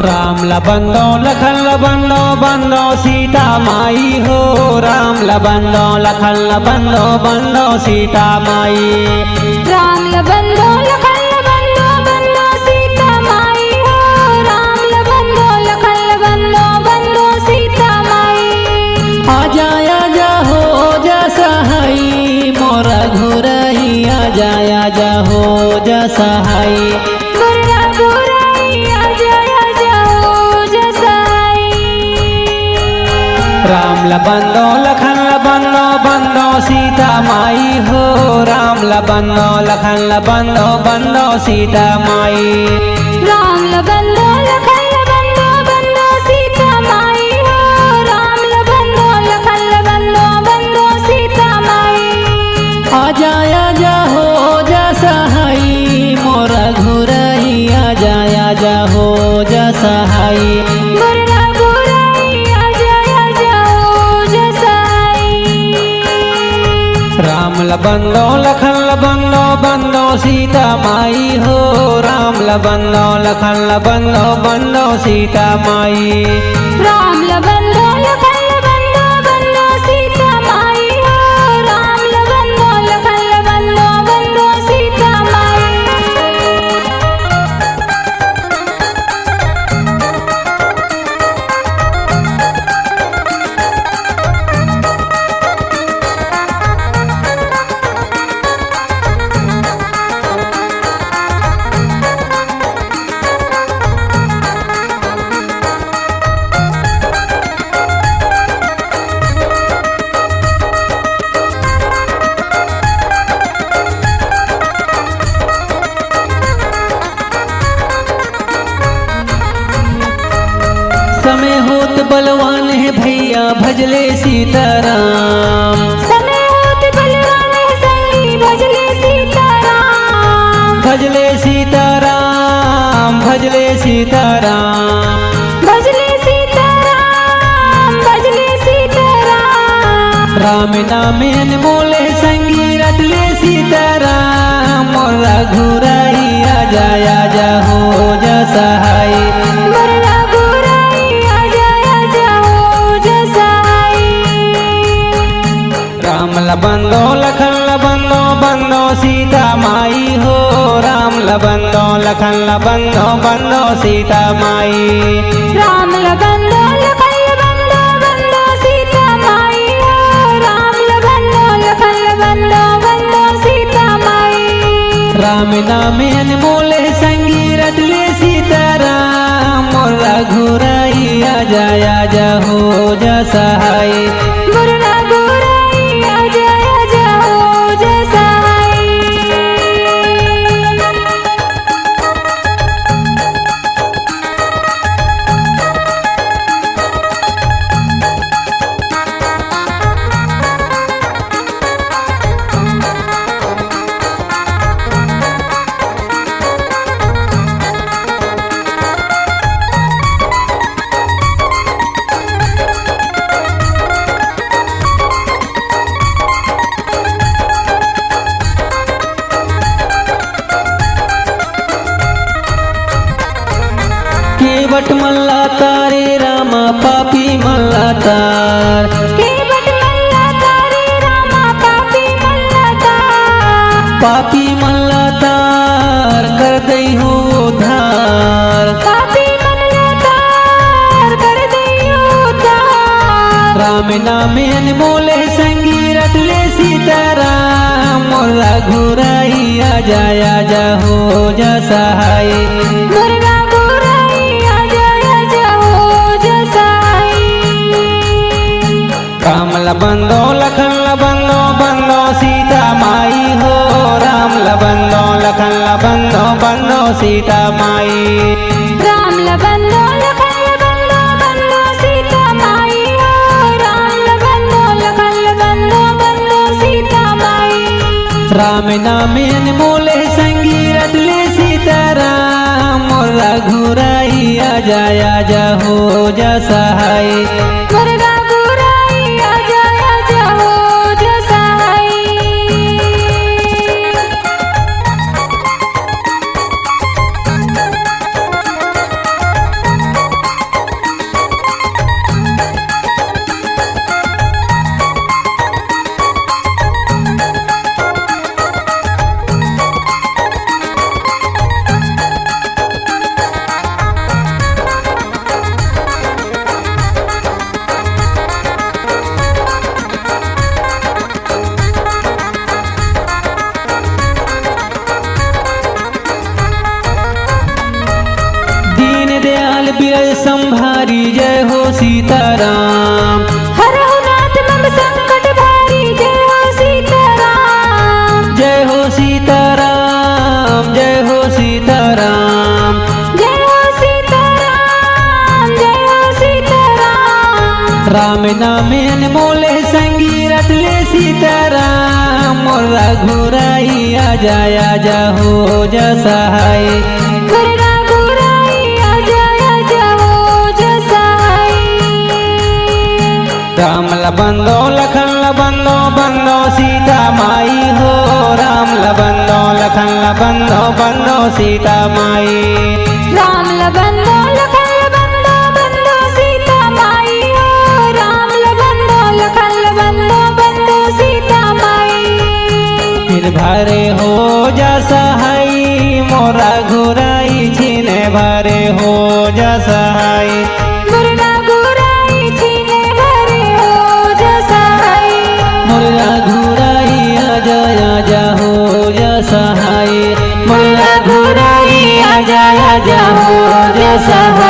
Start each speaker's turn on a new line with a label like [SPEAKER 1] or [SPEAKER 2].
[SPEAKER 1] राम ला बंदो लखन ला बंदो बंदो सीता माई हो। राम ला बंदो लखन ला बंदो बंदो सीता माई।
[SPEAKER 2] राम ला बंदो लखन ला बंदो बंदो सीता माई हो। राम ला बंदो लखन ला बंदो बंदो सीता माई।
[SPEAKER 1] आजा आजा हो जा सहाई मोरा घुरई। आजा आजा हो जा सहाई
[SPEAKER 2] मोरा घुरई। आजा आजा हो जा सहाई।
[SPEAKER 1] राम ला बंदो लखन ला बंदो बंदो सीता माई हो। राम ला बंदो लखन ला बंदो बंदो सीता माई।
[SPEAKER 2] राम ला बंदो लखन ला बंदो बंदो सीता माई हो। राम ला बंदो लखन ला बंदो बंदो सीता माई।
[SPEAKER 1] आजा आजा हो जा सहाई मोरा घुरई। आजा आजा हो जा सहाई
[SPEAKER 2] मोरा घुरई। आजा आजा हो जा सहाई।
[SPEAKER 1] राम ला बंदो लखन ला बंदो बंदो सीता माई हो। राम ला बंदो लखन ला बंदो बंदो सीता माई।
[SPEAKER 2] राम ला बंदो लखन ला बंदो बंदो सीता माई हो। राम ला बंदो लखन ला बंदो बंदो सीता माई।
[SPEAKER 1] समय होत बलवान है भैया भजले सीताराम।
[SPEAKER 2] समय होत बलवान है संगी भजले सीताराम।
[SPEAKER 1] भजले सीताराम भजले सीताराम
[SPEAKER 2] भजले सीताराम भजले सीताराम।
[SPEAKER 1] राम नामे बोले संगी रटले सीताराम मोरा घुराई। आजा आजा हो जा सहाई
[SPEAKER 2] मोरा घुरई। आजा आजा हो जा सहाई।
[SPEAKER 1] राम ला बंदो लखन ला बंदो बंदो सीता माई हो। राम ला बंदो लखन ला बंदो बंदो सीता माई।
[SPEAKER 2] राम ला बंदो लखन ला बंदो बंदो सीता माई हो। राम ला बंदो लखन ला बंदो बंदो सीता माई।
[SPEAKER 1] राम नामे बोले संगी रटले सीताराम मोरा घुराई। आजा आजा हो जा सहाई
[SPEAKER 2] मोरा घुरई। आजा आजा हो जा सहाई।
[SPEAKER 1] केवट मल्ला तारे रामा पापी मल्ला तार।
[SPEAKER 2] केवट मल्ला तारे रामा पापी मल्ला तार।
[SPEAKER 1] पापी मल्ला तार कर दई हो उधार।
[SPEAKER 2] पापी मल्ला तार कर दियो उद्धार।
[SPEAKER 1] राम नामे बोले संगी रटले सीताराम मोरा घुराई। आजा आजा हो जा सहाई
[SPEAKER 2] मोरा घुरई। आजा आजा हो जा सहाई।
[SPEAKER 1] राम ला बंदो लखन ला बंदो बंदो सीता माई हो। राम ला बंदो लखन ला बंदो बंदो सीता माई।
[SPEAKER 2] राम ला बंदो लखन ला बंदो बंदो सीता माई हो। राम ला बंदो लखन ला बंदो बंदो सीता माई।
[SPEAKER 1] राम नामे बोले संगी रटले सीताराम मोरा घुराई। आजा आजा हो जा सहाई
[SPEAKER 2] मोरा घुरई। आजा आजा हो जा सहाई।
[SPEAKER 1] बिरज संभारी जय हो सीताराम।
[SPEAKER 2] हरहु नाथ मम संकट भारी जय हो सीताराम।
[SPEAKER 1] जय हो सीताराम जय हो सीताराम।
[SPEAKER 2] जय हो सीताराम जय हो सीताराम।
[SPEAKER 1] राम नामे अनमोल संगी रतले सीताराम। मोर रघुराई आजा आजा हो जा सहाय।
[SPEAKER 2] मोर रघुराई आजा आजा हो जा सहाय।
[SPEAKER 1] राम बंदो लखन बंदो बंदो सीता माई हो। राम बंदो लखन बंदो बंदो सीता माई।
[SPEAKER 2] राम बंदो लखन बंदो बंदो सीता माई हो। राम बंदो लखन बंदो बंदो सीता माई।
[SPEAKER 1] फिर भरे हो जा सहाय। मोरा घुराई छीने भरे हो जा सहाय।
[SPEAKER 2] मोर रघुराई छीने भरे हो जा सहाय।
[SPEAKER 1] मोरा घुराई आजा आजा हो जा सहाय। मोरा घुराई आजा आजा हो जा सहाय।